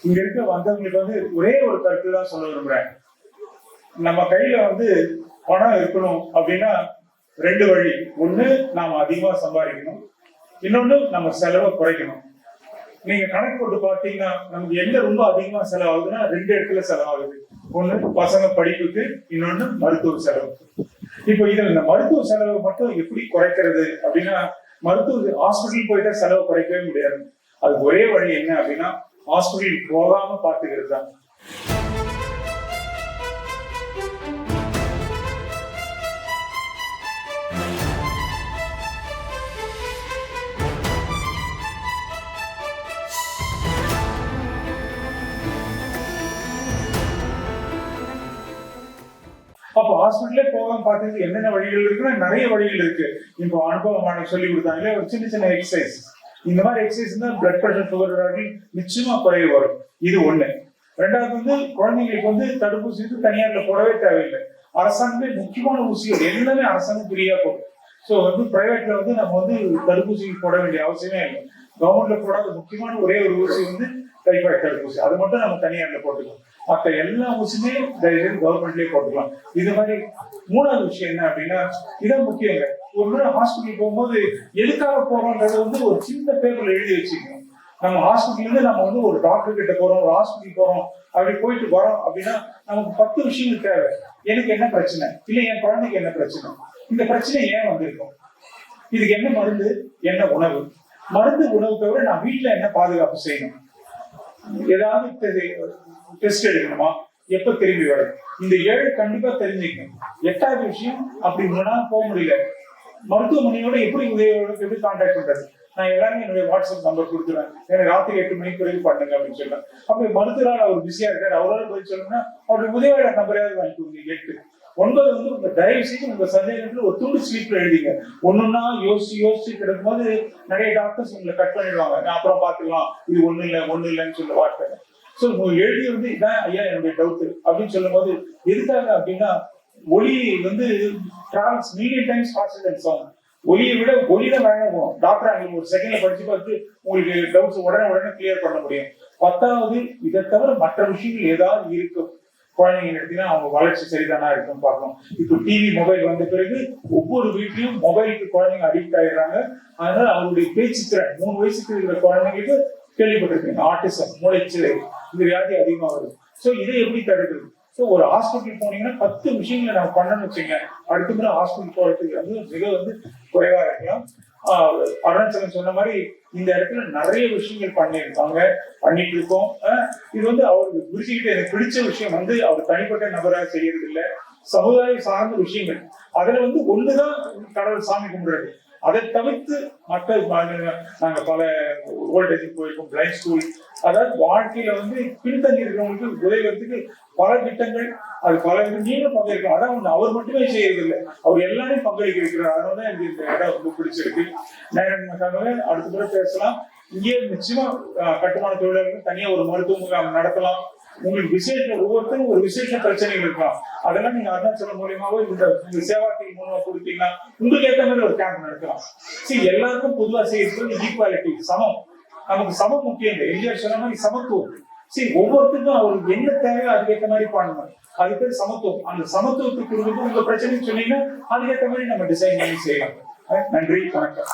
இங்க இருக்க வந்தவங்களுக்கு வந்து ஒரே ஒரு கருத்து தான் சொல்ல விரும்புறேன். நம்ம கையில வந்து பணம் இருக்கணும் அப்படின்னா ரெண்டு வழி. ஒண்ணு நாம அதிகமா சம்பாதிக்கணும், இன்னொன்னு நம்ம செலவை குறைக்கணும். நீங்க கணக்கு போட்டு பார்த்தீங்கன்னா நமக்கு எங்க ரொம்ப அதிகமா செலவாகுதுன்னா ரெண்டு இடத்துல செலவாகுது. ஒண்ணு பசங்க படிப்புக்கு, இன்னொன்னு மருத்துவ செலவு. இப்போ இதுல இந்த மருத்துவ செலவை மட்டும் எப்படி குறைக்கிறது அப்படின்னா, மருத்துவ ஹாஸ்பிட்டல் போயிட்டா செலவு குறைக்கவே முடியாது. அதுக்கு ஒரே வழி என்ன அப்படின்னா ஹாஸ்பிட்டல் போகாம பாத்துக்கிறது தான். அப்போ ஹாஸ்பிட்டலே போகாம பார்த்தது என்னென்ன வழிகள் இருக்குன்னா நிறைய வழிகள் இருக்கு. இப்போ அனுபவமான சொல்லி கொடுத்தாங்களே ஒரு சின்ன சின்ன எக்ஸசைஸ், இந்த மாதிரி எக்ஸசைஸ் தான் பிளட் பிரஷர் சுகர் நிச்சயமா குறைய வரும். இது ஒண்ணு. ரெண்டாவது வந்து குழந்தைங்களுக்கு வந்து தடுப்பூசி தனியார்ல போடவே தேவையில்லை. அரசாங்கமே முக்கியமான ஊசிகள் எல்லாமே அரசாங்கம் ஃப்ரீயா போடும். ஸோ வந்து பிரைவேட்ல வந்து நம்ம வந்து தடுப்பூசி போட வேண்டிய அவசியமே இல்லை. கவர்மெண்ட்ல போடாத முக்கியமான ஒரே ஒரு ஊசி வந்து டைபாய்டு தடுப்பூசி, அது மட்டும் நம்ம தனியார்ல போட்டுக்கலாம். மற்ற எல்லா ஊசியுமே கவர்மெண்ட்லயே போட்டுக்கலாம். இது மாதிரி மூணாவது விஷயம் என்ன அப்படின்னா இதான் முக்கியங்க. ஒரு முறை ஹாஸ்பிட்டல் போகும்போது எதுக்காக போறோம்ன்றது வந்து ஒரு சின்ன பேப்பர்ல எழுதி வச்சுக்கணும். நம்ம ஹாஸ்பிட்டல் இருந்து நம்ம வந்து ஒரு டாக்டர் கிட்ட போறோம், ஒரு ஹாஸ்பிட்டல் போறோம், அப்படி போயிட்டு வரோம் அப்படின்னா நமக்கு 10 விஷயங்கள் தேவை. எனக்கு என்ன பிரச்சனை, இல்லை என் குழந்தைக்கு என்ன பிரச்சனை, இந்த பிரச்சனை ஏன் வந்திருக்கும், இதுக்கு என்ன மருந்து, என்ன உணவு, மருந்து உணவு தவிர நான் வீட்டுல என்ன பாதுகாப்பு செய்யணும், ஏதாவது டெஸ்ட் எடுக்கணுமா, எப்ப திரும்பி வரும், இந்த 7 கண்டிப்பா தெரிஞ்சுக்கணும். 8வது விஷயம் அப்படி போக முடியல, மருத்துவமனையோட எப்படி உதவியோட எப்படி கான்டாக்ட் பண்றது. நான் எல்லாமே என்னுடைய வாட்ஸ்அப் நம்பர் கொடுத்துருவேன், எனக்கு ராத்திரி 8 மணிக்கு பிறகு பண்ணுங்க அப்படின்னு சொல்லுவேன். அப்படி மருத்துவரால் அவர் பிஸியா இருக்காரு, அவரால் போய் சொல்லணும்னா அவருடைய உதவியாளர் நம்பரையாவது வாங்கி கொடுங்க. 8. 9 வந்து உங்க தயவு செய்து உங்க சந்தேகத்துல ஒரு துண்டு ஸ்லீப்ல எழுதிங்க. ஒண்ணுன்னா யோசிச்சு கிடக்கும் போது நிறைய டாக்டர்ஸ் உங்களை கட் பண்ணிடுவாங்க. நான் அப்புறம் பாத்துக்கலாம், இது ஒண்ணு இல்லைன்னு சொல்ல வார்த்தை. ஸோ எழுதி வந்து இதான் ஐயா என்னுடைய டவுட் அப்படின்னு சொல்லும் போது எதுக்காக அப்படின்னா ஒலி வந்து travels million times faster than sound. ஒலியை விட ஒலிதான் வேணும். டாக்டர் அங்கே ஒரு செகண்ட்ல படிச்சு பார்த்து உங்களுக்கு டவுட்ஸ் உடனே கிளியர் பண்ண முடியும். 10வது இதை தவிர மற்ற விஷயங்கள் ஏதாவது இருக்கும் குழந்தைங்க எடுத்தீங்கன்னா அவங்க வளர்ச்சி சரிதானா இருக்குன்னு பார்க்கணும். இப்போ டிவி மொபைல் வந்த பிறகு ஒவ்வொரு வீட்லயும் மொபைலுக்கு குழந்தைங்க அடிக்ட் ஆயிடுறாங்க. அதனால அவருடைய பேச்சு திறன் 3 வயசுக்கு இருக்கிற குழந்தைங்களுக்கு கேள்விப்பட்டிருக்கீங்க ஆட்டிசம், மூளைச்சிதை, இந்த வியாதி அதிகமா வருது. ஸோ இதை எப்படி தடுக்கிறது? ஸோ ஒரு ஹாஸ்பிட்டல் போனீங்கன்னா 10 விஷயங்களை நம்ம பண்ணணும்னு வச்சுங்க, அடுத்த முறை ஹாஸ்பிட்டல் போறதுக்கு வந்து மிக வந்து குறைவா இருக்கலாம். அருணாச்சலம் சொன்ன மாதிரி இந்த இடத்துல நிறைய விஷயங்கள் பண்ணிட்டு இருக்கோம். இது வந்து அவருக்கு புரிச்சுக்கிட்டு எனக்கு பிடிச்ச விஷயம் வந்து அவர் தனிப்பட்ட நபராக செய்யறது இல்லை, சமுதாயம் சார்ந்த விஷயங்கள். அதுல வந்து ஒண்ணுதான் கடவுள் சாமி கும்பிடுறது. அதை தவிர்த்து மற்ற நாங்க பல ஓல்டேஜ் போயிருக்கோம், பிளைண்ட் ஸ்கூல், அதாவது வாழ்க்கையில வந்து பின்தங்கி இருக்கிறவங்களுக்கு உதவுறதுக்கு பல திட்டங்கள், அது பல நீங்களும் பங்கேற்கலாம். அதான் அவர் மட்டுமே செய்யறது இல்லை, அவர் எல்லாரையும் பங்களிக்க வைக்கிறார். அதனால எனக்கு இந்த இடம் ரொம்ப பிடிச்சிருக்கு. அடுத்த முறை பேசலாம். இங்கே நிச்சயமா கட்டுமான தொழிலாளர்கள் தனியா ஒரு மருத்துவ முகாம் நடத்தலாம். உங்களுக்கு விசேஷம் ஒவ்வொருத்தரும் ஒரு விசேஷ பிரச்சனைகள் இருக்கலாம், அதெல்லாம் நீங்க அருணாச்சலம் மூலியமாவோ இந்த சேவாட்டி மூலமா கொடுத்தீங்கன்னா உங்களுக்கு ஏற்ற மாதிரி ஒரு கேம்ப் நடத்தலாம். சரி, எல்லாருக்கும் பொதுவா செய்யறது ஈக்குவாலிட்டி, சமம். நமக்கு சமம் முக்கியம் இல்லை, எம்ஜிஆர் சொன்ன மாதிரி சமத்துவம். சரி, ஒவ்வொருத்தருக்கும் அவருக்கு என்ன தேவையோ அதுக்கேற்ற மாதிரி பண்ணணும். அது பேர் சமத்துவம். அந்த சமத்துவத்துக்கு கொடுத்து உங்க பிரச்சனைன்னு சொன்னீங்கன்னா அதுக்கேற்ற மாதிரி நம்ம டிசைன் பண்ணி செய்யலாம். நன்றி, வணக்கம்.